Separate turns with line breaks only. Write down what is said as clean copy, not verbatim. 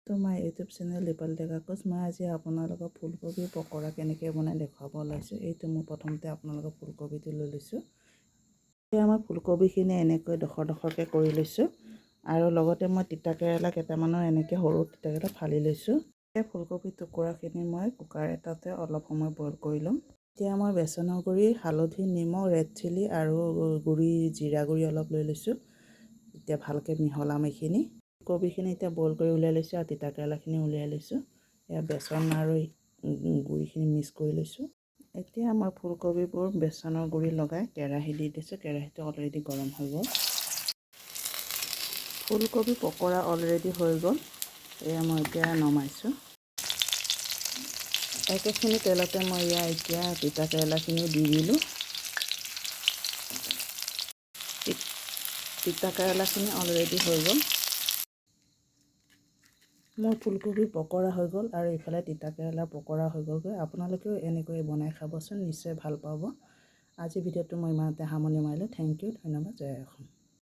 তো my YouTube channel Deepal ডেকা কোচ। মই আজি আপোনালোকক ফুলকবি পকৰা কেনেকৈ বনাই দেখুৱাব ওলাইছোঁ। এইটো মই প্ৰথমতে আপোনালোকক ফুলকবিটো লৈ লৈছোঁ। এতিয়া মই ফুলকবিখিনি এনেকৈ ডখৰকৈ কৰি লৈছোঁ আৰু লগতে মই তিতাকেৰেলা কেইটামানৰ এনেকৈ সৰু তিতাকেৰেলা ফালি লৈছোঁ। এই ফুলকবি টুকুৰাখিনি মই কুকাৰ এটাতে অলপ সময় বইল কৰি ল'ম। এতিয়া মই বেচনৰ গুড়ি, হালধি, নিমখ, ৰেড চিলি আৰু জিৰা গুড়ি অলপ লৈ লৈছোঁ। এতিয়া ভালকৈ মিহলাম এইখিনি। কবিখিনি এতিয়া বইল কৰি উলিয়াই লৈছোঁ আৰু তিতাকেৰেলাখিনি উলিয়াই লৈছোঁ। এয়া বেচন আৰু গুড়িখিনি মিক্স কৰি লৈছোঁ। এতিয়া মই ফুলকবিবোৰ বেচনৰ গুড়ি লগাই কেৰাহী দি দিছোঁ। কেৰাহীটো অলৰেডি গৰম হৈ গ'ল। ফুলকবি পকৰা অলৰেডি হৈ গ'ল। এয়া মই এতিয়া নমাইছোঁ। একেখিনি তেলতে মই এতিয়া তিতাকেৰেলাখিনি দি দিলোঁ। তিতাকেৰেলাখিনি অলৰেডি হৈ গ'ল। মোৰ ফুলকবি পকৰা হৈ গ'ল আৰু ইফালে তিতাকেৰেলা পকৰা হৈ গ'লগৈ। আপোনালোকেও এনেকৈ বনাই খাবচোন, নিশ্চয় ভাল পাব। আজি ভিডিঅ'টো মই ইমানতে সামৰণি মাৰিলোঁ। থেংক ইউ, ধন্যবাদ, জয় অসম।